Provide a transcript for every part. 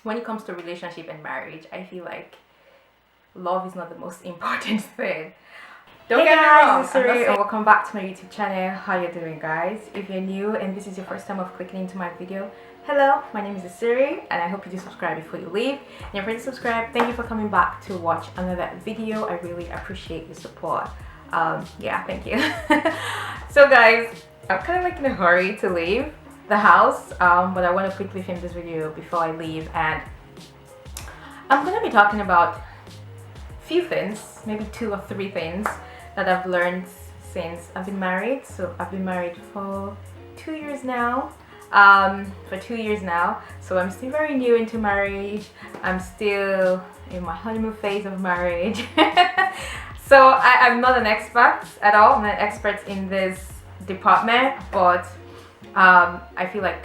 when it comes to relationship and marriage, I feel like love is not the most important thing. Don't get me wrong, it's Esiri, and welcome back to my YouTube channel. How you doing, guys? If you're new and this is your first time of clicking into my video, hello, my name is Esiri, and I hope you do subscribe before you leave. And if you're ready to subscribe, thank you for coming back to watch another video. I really appreciate your support. Yeah, thank you. So guys, I'm kind of like in a hurry to leave the house, but I want to quickly film this video before I leave, and I'm gonna be talking about a few things, maybe 2 or 3 things that I've learned since I've been married. So I've been married for 2 years now. So I'm still very new into marriage. I'm still in my honeymoon phase of marriage. So I'm not an expert at all. I'm not an expert in this department, but I feel like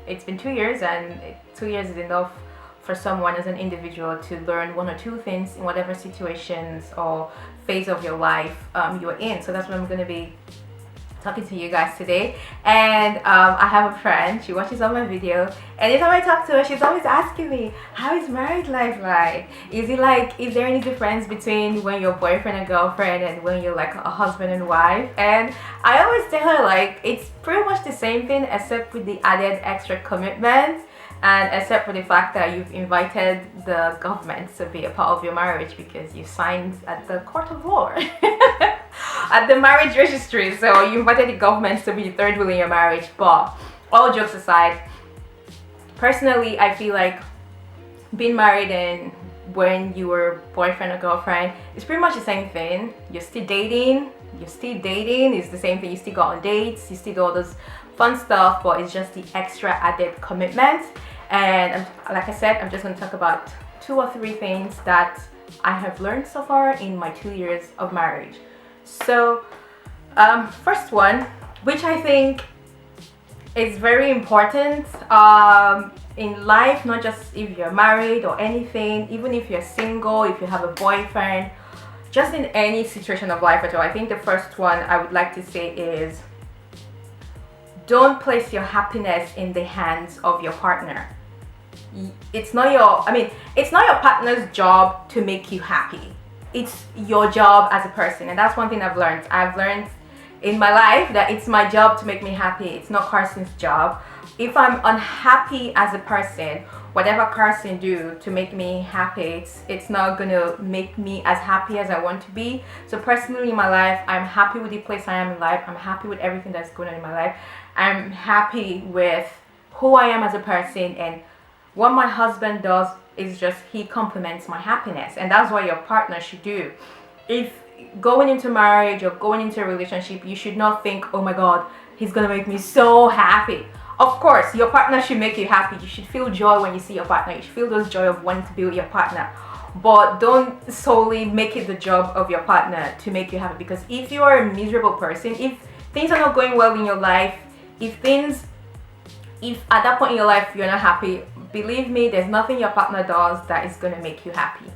it's been 2 years, and 2 years is enough for someone as an individual to learn 1 or 2 things in whatever situations or phase of your life you're in. So that's what I'm going to be talking to you guys today. And I have a friend, she watches all my video, and anytime I talk to her, she's always asking me, how is married life like? Is there any difference between when you're boyfriend and girlfriend and when you're like a husband and wife? And I always tell her, like, it's pretty much the same thing except with the added extra commitment, and except for the fact that you've invited the government to be a part of your marriage because you signed at the court of law. At the marriage registry, so you invited the government to be the third wheel in your marriage. But all jokes aside, personally, I feel like being married and when you were boyfriend or girlfriend is pretty much the same thing. You're still dating, it's the same thing. You still go on dates, you still do all those fun stuff, but it's just the extra added commitment. And like I said, I'm just going to talk about 2 or 3 things that I have learned so far in my 2 years of marriage. So first one, which I think is very important in life, not just if you're married or anything, even if you're single, if you have a boyfriend, just in any situation of life at all. I think the first one I would like to say is, don't place your happiness in the hands of your partner. It's not your partner's job to make you happy. It's your job as a person, and that's one thing I've learned. I've learned in my life that it's my job to make me happy. It's not Carson's job. If I'm unhappy as a person, whatever Carson do to make me happy, it's not gonna make me as happy as I want to be. So personally in my life, I'm happy with the place I am in life. I'm happy with everything that's going on in my life. I'm happy with who I am as a person, and what my husband does is just he complements my happiness, and that's what your partner should do. If going into marriage or going into a relationship, you should not think, oh my god, he's gonna make me so happy. Of course, your partner should make you happy. You should feel joy when you see your partner. You should feel those joy of wanting to be with your partner. But don't solely make it the job of your partner to make you happy, because if you are a miserable person, if things are not going well in your life, if at that point in your life you're not happy, believe me, there's nothing your partner does that is going to make you happy.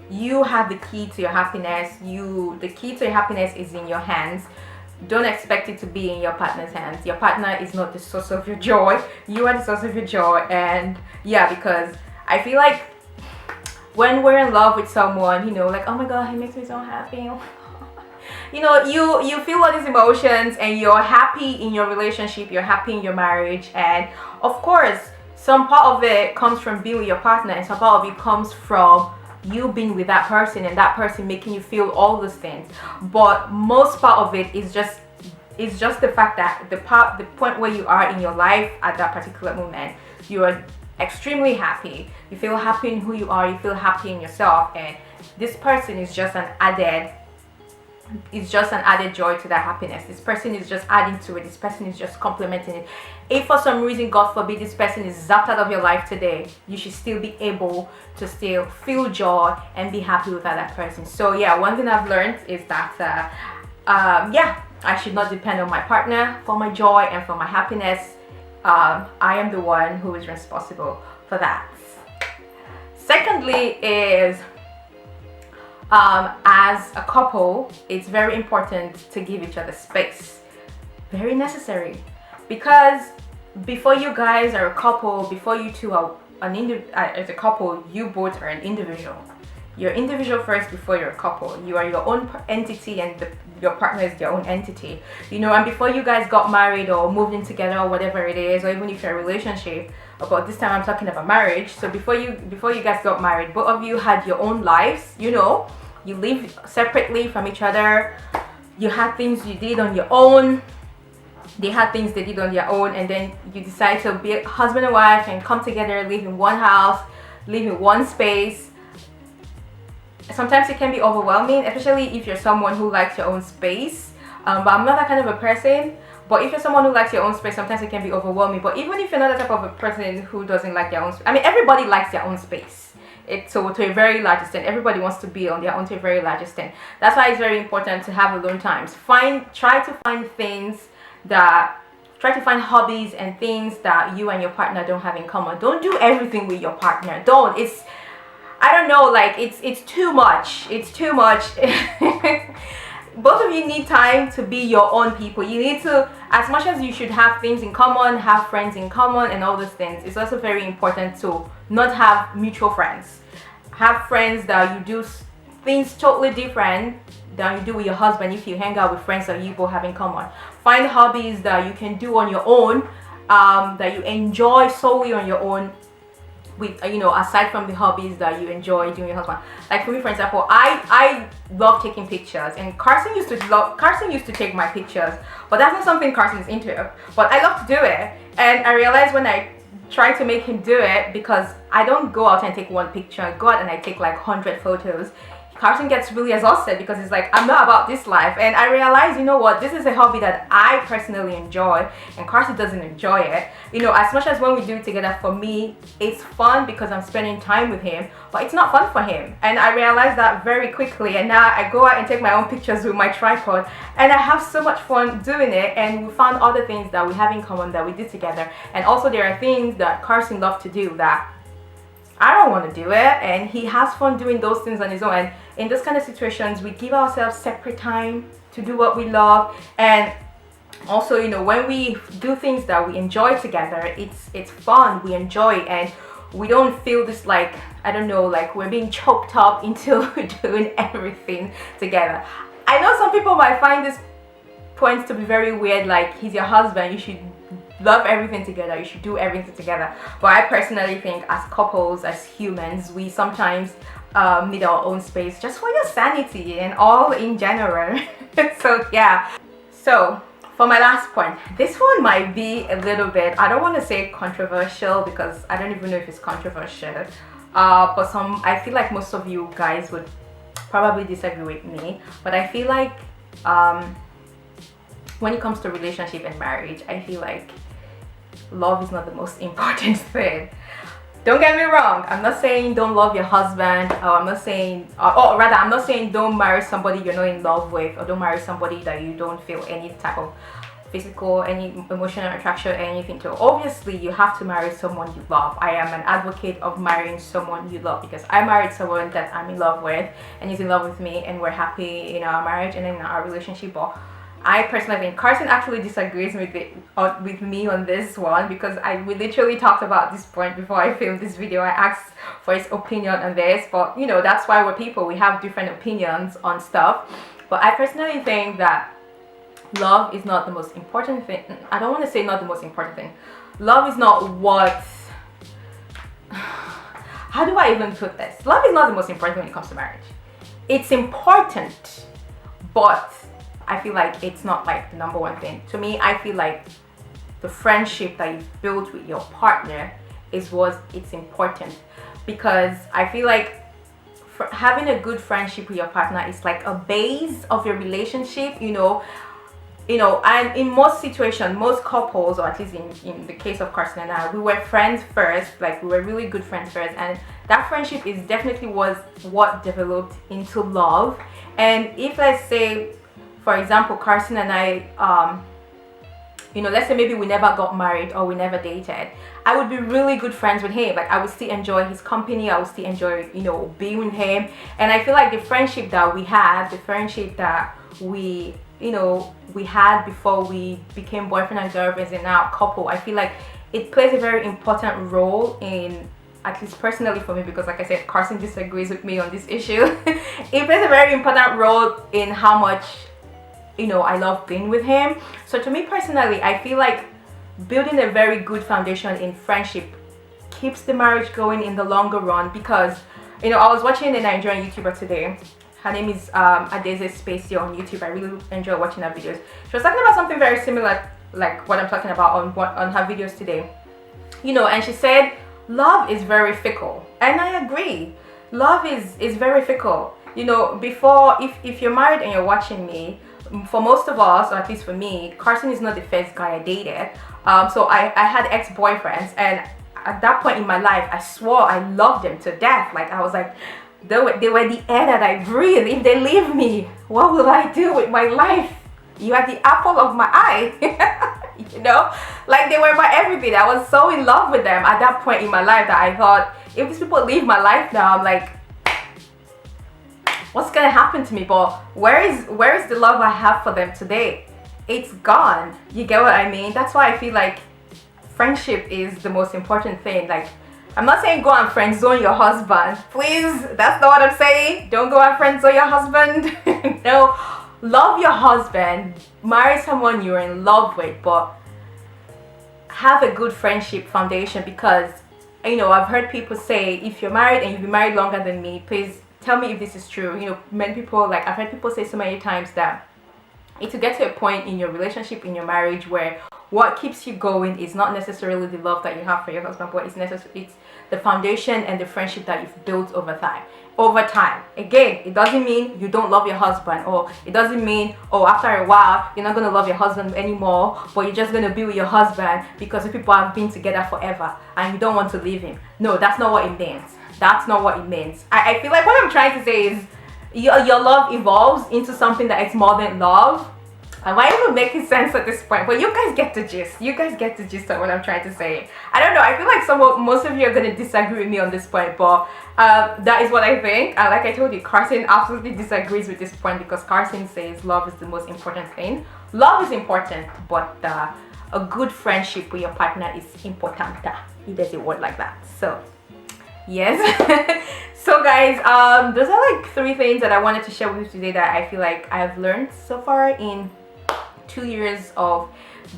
You have the key to your happiness. The key to your happiness is in your hands. Don't expect it to be in your partner's hands. Your partner is not the source of your joy. You are the source of your joy. And yeah, because I feel like when we're in love with someone, like, oh my god, he makes me so happy. You feel all these emotions, and you're happy in your relationship, you're happy in your marriage, and of course some part of it comes from being with your partner, and some part of it comes from you being with that person and that person making you feel all those things. But most part of it is just the fact that the point where you are in your life at that particular moment, you are extremely happy, you feel happy in who you are, you feel happy in yourself, and this person is just an added joy to that happiness. This person is just adding to it. This person is just complementing it. If for some reason, God forbid, this person is zapped out of your life today, you should still be able to still feel joy and be happy with that person. So yeah, one thing I've learned is that I should not depend on my partner for my joy and for my happiness. I am the one who is responsible for that. Secondly is, as a couple, it's very important to give each other space. Very necessary, because before you guys are a couple, before you two are as a couple, you both are an individual. You're individual first before you're a couple. You are your own entity, and your partner is their own entity. You know, and before you guys got married or moved in together or whatever it is, or even if you're in a relationship, but this time I'm talking about marriage. So before you guys got married, both of you had your own lives. You know, you lived separately from each other. You had things you did on your own. They had things they did on their own, and then you decide to be husband and wife and come together, live in one house, live in one space. Sometimes it can be overwhelming, especially if you're someone who likes your own space. But I'm not that kind of a person. But if you're someone who likes your own space, sometimes it can be overwhelming. But even if you're not the type of a person who doesn't like their own space, I mean, everybody likes their own space. So to a very large extent, everybody wants to be on their own to a very large extent. That's why it's very important to have alone times. Try to find hobbies and things that you and your partner don't have in common. Don't do everything with your partner. I don't know, like it's too much. It's too much. Both of you need time to be your own people. You need to, as much as you should have things in common, have friends in common and all those things, it's also very important to not have mutual friends. Have friends that you do things totally different than you do with your husband if you hang out with friends that you both have in common. Find hobbies that you can do on your own, that you enjoy solely on your own, with aside from the hobbies that you enjoy doing with your husband. Like for me, for example, I love taking pictures, and Carson used to take my pictures, but that's not something Carson is into. But I love to do it, and I realized when I try to make him do it, because I don't go out and take one picture, I go out and I take like 100 photos. Carson gets really exhausted because he's like, I'm not about this life. And I realized, you know what, this is a hobby that I personally enjoy, and Carson doesn't enjoy it. You know, as much as when we do it together, for me, it's fun because I'm spending time with him, but it's not fun for him. And I realized that very quickly, and now I go out and take my own pictures with my tripod, and I have so much fun doing it. And we found other things that we have in common that we did together. And also there are things that Carson loves to do that I don't want to do it, and he has fun doing those things on his own. And in those kind of situations, we give ourselves separate time to do what we love. And also, you know, when we do things that we enjoy together, it's fun, we enjoy, and we don't feel this, like, I don't know, like we're being choked up into doing everything together. I know some people might find this point to be very weird, like, he's your husband, you should love everything together, you should do everything together. But I personally think as couples, as humans, we sometimes need our own space just for your sanity and all in general. So yeah. So for my last point, this one might be a little bit, I don't want to say controversial, because I don't even know if it's controversial, but I feel like most of you guys would probably disagree with me, but I feel like when it comes to relationship and marriage, I feel like love is not the most important thing. Don't get me wrong, I'm not saying don't love your husband, or I'm not saying, I'm not saying don't marry somebody you're not in love with, or don't marry somebody that you don't feel any type of physical, any emotional attraction or anything to. Obviously, you have to marry someone you love. I am an advocate of marrying someone you love, because I married someone that I'm in love with, and he's in love with me, and we're happy in our marriage and in our relationship. But I personally think Carson actually disagrees with me on this one, because we literally talked about this point before I filmed this video. I asked for his opinion on this, but you know, that's why we're people, we have different opinions on stuff. But I personally think that love is not the most important thing. I don't want to say not the most important thing. Love is not what, how do I even put this? Love is not the most important when it comes to marriage. It's important, but I feel like it's not like the number one thing. To me, I feel like the friendship that you've built with your partner is it's important, because I feel like having a good friendship with your partner is like a base of your relationship, you know, and in most situations, most couples, or at least in the case of Carson and I, we were friends first, like we were really good friends first, and that friendship is definitely was what developed into love. And if, let's say, for example, Carson and I, you know, let's say maybe we never got married or we never dated, I would be really good friends with him. Like, I would still enjoy his company, I would still enjoy, you know, being with him. And I feel like the friendship that we had, the friendship that we had before we became boyfriend and girlfriend and now couple, I feel like it plays a very important role in at least personally for me, because like I said, Carson disagrees with me on this issue. It plays a very important role in how much, you know, I love being with him. So to me personally, I feel like building a very good foundation in friendship keeps the marriage going in the longer run. Because, you know, I was watching a Nigerian YouTuber today. Her name is Adeze Spacey on YouTube. I really enjoy watching her videos. She was talking about something very similar, like what I'm talking about on her videos today. You know, and she said love is very fickle, and I agree. Love is very fickle. You know, before, if you're married and you're watching me, for most of us, or at least for me, Carson is not the first guy I dated. So I had ex-boyfriends, and at that point in my life, I swore I loved them to death. Like, I was like, they were the air that I breathe. If they leave me, what will I do with my life? You are the apple of my eye. You know, like, they were my everything. I was so in love with them at that point in my life that I thought, if these people leave my life now, I'm like, what's gonna happen to me? But where is the love I have for them today? It's gone. You get what I mean? That's why I feel like friendship is the most important thing. Like, I'm not saying go and friend zone your husband, please. That's not what I'm saying. Don't go and friend zone your husband. No, love your husband, marry someone you're in love with, but have a good friendship foundation. Because, you know, I've heard people say, if you're married and you've been married longer than me, please tell me if this is true. You know, many people, like, I've heard people say so many times that it's to get to a point in your relationship, in your marriage, where what keeps you going is not necessarily the love that you have for your husband, but it's the foundation and the friendship that you've built over time. Again, it doesn't mean you don't love your husband, or it doesn't mean, oh, after a while you're not going to love your husband anymore, but you're just going to be with your husband because you people have been together forever and you don't want to leave him. No, that's not what it means. That's not what it means. I feel like what I'm trying to say is your love evolves into something that is more than love. Am I even making sense at this point? But you guys get the gist. You guys get the gist of what I'm trying to say. I don't know. I feel like most of you are going to disagree with me on this point, but that is what I think. Like I told you, Carson absolutely disagrees with this point, because Carson says love is the most important thing. Love is important, but a good friendship with your partner is important. There's a word like that. So, yes. So guys, those are like 3 things that I wanted to share with you today that I feel like I've learned so far in 2 years of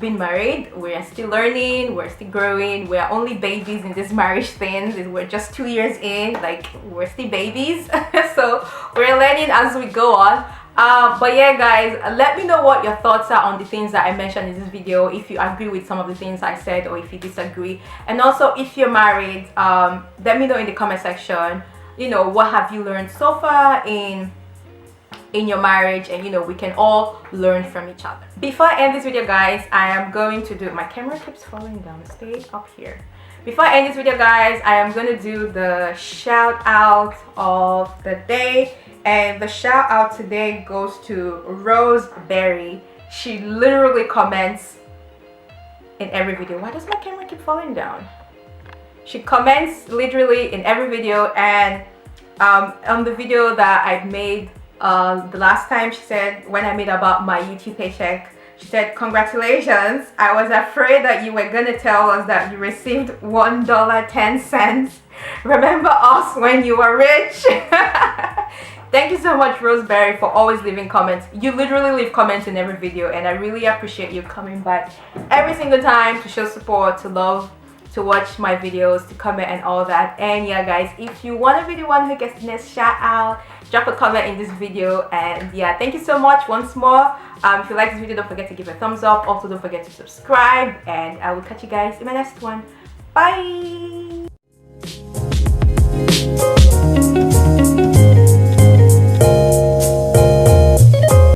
being married. We're still learning, we're still growing, we're only babies in this marriage thing. We're just 2 years in, like, we're still babies. So we're learning as we go on. But yeah guys, let me know what your thoughts are on the things that I mentioned in this video, if you agree with some of the things I said or if you disagree. And also, if you're married, let me know in the comment section, you know, what have you learned so far in your marriage, and you know, we can all learn from each other. Before I end this video guys, I am going to do, my camera keeps falling down, stay up here. Before I end this video guys, I am going to do the shout out of the day, and the shout out today goes to Roseberry. She literally comments in every video. Why does my camera keep falling down? She comments literally in every video, and on the video that I've made the last time, she said, when I made about my YouTube paycheck, she said, congratulations, I was afraid that you were gonna tell us that you received $1.10. Remember us when you were rich? Thank you so much, Roseberry, for always leaving comments. You literally leave comments in every video, and I really appreciate you coming back every single time to show support, to love, to watch my videos, to comment and all that. And yeah guys, if you want to be the one who gets the next shout out, drop a comment in this video. And yeah, thank you so much once more. If you like this video, don't forget to give it a thumbs up. Also, don't forget to subscribe, and I will catch you guys in my next one. Bye.